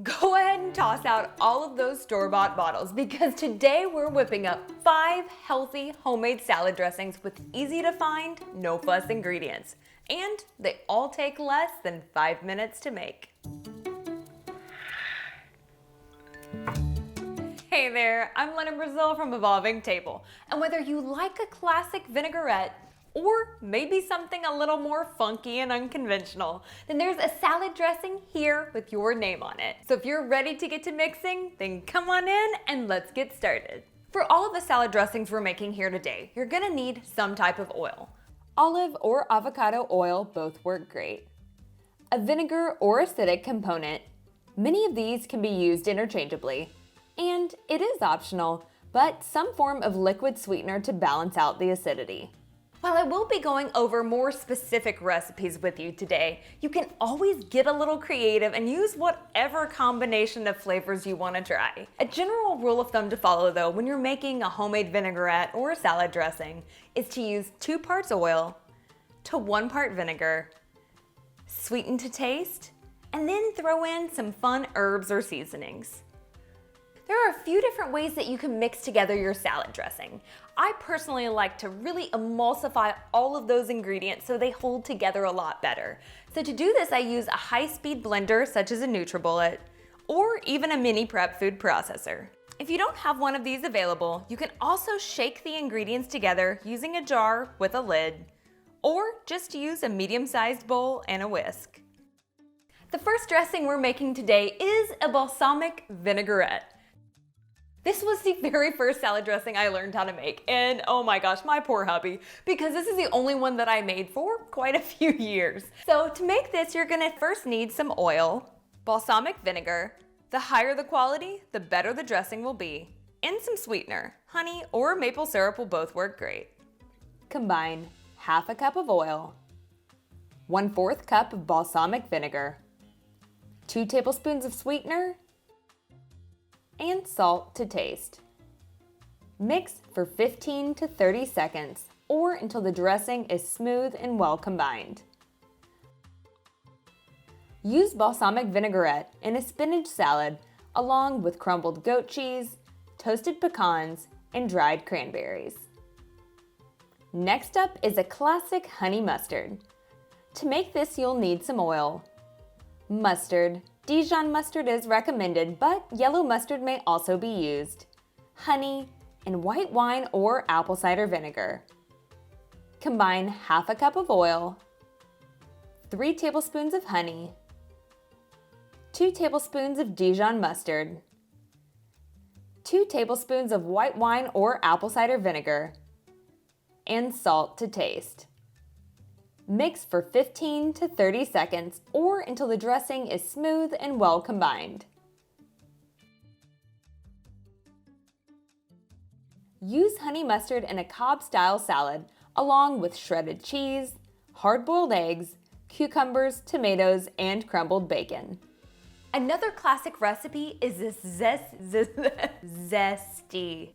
Go ahead and toss out all of those store-bought bottles because today we're whipping up 5 healthy homemade salad dressings with easy to find, no fuss ingredients. And they all take less than 5 minutes to make. Hey there, I'm Lena Brazil from Evolving Table. And whether you like a classic vinaigrette or maybe something a little more funky and unconventional, then there's a salad dressing here with your name on it. So if you're ready to get to mixing, then come on in and let's get started. For all of the salad dressings we're making here today, you're gonna need some type of oil. Olive or avocado oil both work great. A vinegar or acidic component. Many of these can be used interchangeably. And it is optional, but some form of liquid sweetener to balance out the acidity. While I will be going over more specific recipes with you today, you can always get a little creative and use whatever combination of flavors you want to try. A general rule of thumb to follow though when you're making a homemade vinaigrette or a salad dressing is to use 2 parts oil to 1 part vinegar, sweeten to taste, and then throw in some fun herbs or seasonings. There are a few different ways that you can mix together your salad dressing. I personally like to really emulsify all of those ingredients so they hold together a lot better. So to do this, I use a high-speed blender such as a NutriBullet or even a mini prep food processor. If you don't have one of these available, you can also shake the ingredients together using a jar with a lid or just use a medium-sized bowl and a whisk. The first dressing we're making today is a balsamic vinaigrette. This was the very first salad dressing I learned how to make, and oh my gosh, my poor hubby, because this is the only one that I made for quite a few years. So to make this, you're gonna first need some oil, balsamic vinegar. The higher the quality, the better the dressing will be, and some sweetener. Honey or maple syrup will both work great. Combine half a cup of oil, 1/4 cup of balsamic vinegar, 2 tablespoons of sweetener, and salt to taste. Mix for 15 to 30 seconds or until the dressing is smooth and well combined. Use balsamic vinaigrette in a spinach salad along with crumbled goat cheese, toasted pecans, and dried cranberries. Next up is a classic honey mustard. To make this, you'll need some oil, mustard, Dijon mustard is recommended, but yellow mustard may also be used, honey, and white wine or apple cider vinegar. Combine half a cup of oil, 3 tablespoons of honey, 2 tablespoons of Dijon mustard, 2 tablespoons of white wine or apple cider vinegar, and salt to taste. Mix for 15 to 30 seconds or until the dressing is smooth and well combined. Use honey mustard in a Cobb-style salad along with shredded cheese, hard-boiled eggs, cucumbers, tomatoes, and crumbled bacon. Another classic recipe is this zesty.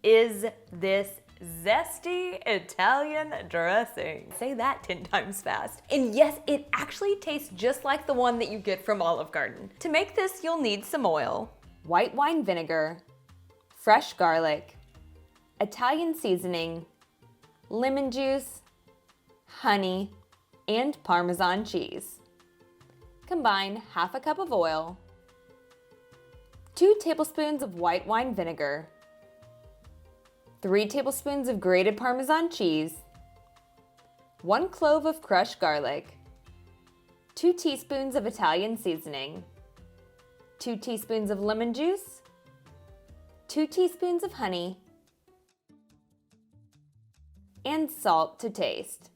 Is this zesty Italian dressing? Say that 10 times fast. And yes, it actually tastes just like the one that you get from Olive Garden. To make this, you'll need some oil, white wine vinegar, fresh garlic, Italian seasoning, lemon juice, honey, and Parmesan cheese. Combine half a cup of oil, 2 tablespoons of white wine vinegar, 3 tablespoons of grated Parmesan cheese, 1 clove of crushed garlic, 2 teaspoons of Italian seasoning, 2 teaspoons of lemon juice, 2 teaspoons of honey, and salt to taste.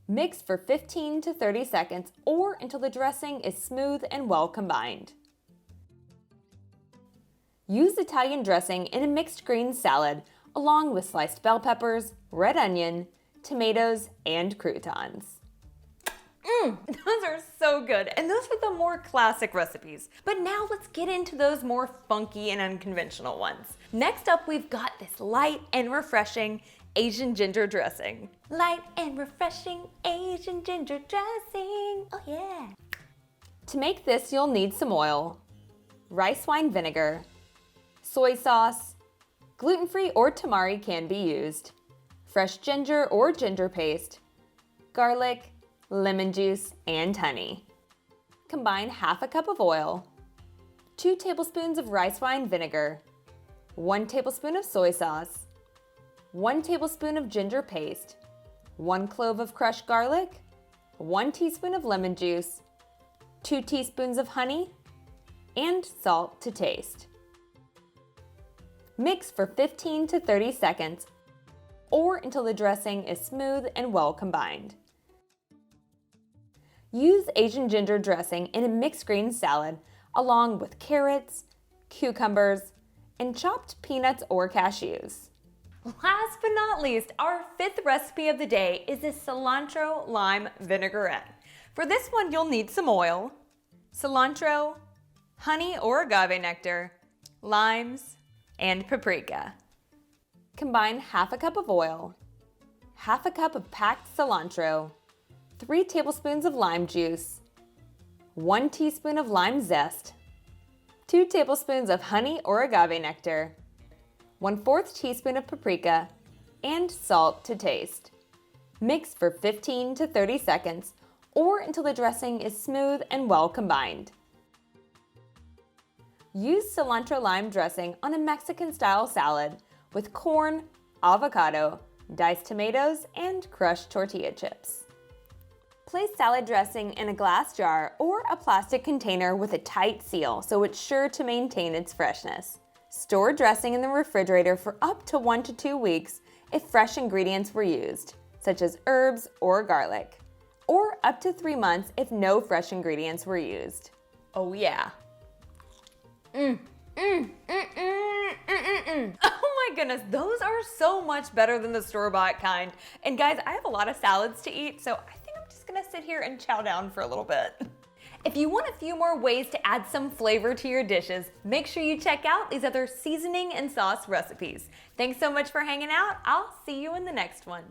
Mix for 15 to 30 seconds or until the dressing is smooth and well combined. Use Italian dressing in a mixed greens salad along with sliced bell peppers, red onion, tomatoes, and croutons. Those are so good, and those are the more classic recipes. But now let's get into those more funky and unconventional ones. Next up, we've got this light and refreshing Asian ginger dressing. Light and refreshing Asian ginger dressing, oh yeah. To make this, you'll need some oil, rice wine vinegar, soy sauce, gluten-free or tamari can be used, fresh ginger or ginger paste, garlic, lemon juice, and honey. Combine half a cup of oil, 2 tablespoons of rice wine vinegar, 1 tablespoon of soy sauce, 1 tablespoon of ginger paste, 1 clove of crushed garlic, 1 teaspoon of lemon juice, 2 teaspoons of honey, and salt to taste. Mix for 15 to 30 seconds or until the dressing is smooth and well combined. Use Asian ginger dressing in a mixed green salad along with carrots, cucumbers, and chopped peanuts or cashews. Last but not least, our 5th recipe of the day is a cilantro lime vinaigrette. For this one, you'll need some oil, cilantro, honey or agave nectar, limes, and paprika. Combine half a cup of oil, half a cup of packed cilantro, 3 tablespoons of lime juice, 1 teaspoon of lime zest, 2 tablespoons of honey or agave nectar, 1/4 teaspoon of paprika, and salt to taste. Mix for 15 to 30 seconds or until the dressing is smooth and well combined. Use cilantro lime dressing on a Mexican-style salad with corn, avocado, diced tomatoes, and crushed tortilla chips. Place salad dressing in a glass jar or a plastic container with a tight seal so it's sure to maintain its freshness. Store dressing in the refrigerator for up to 1 to 2 weeks if fresh ingredients were used, such as herbs or garlic, or up to 3 months if no fresh ingredients were used. Oh yeah. Oh my goodness, those are so much better than the store-bought kind. And guys, I have a lot of salads to eat, so I think I'm just gonna sit here and chow down for a little bit. If you want a few more ways to add some flavor to your dishes, make sure you check out these other seasoning and sauce recipes. Thanks so much for hanging out. I'll see you in the next one.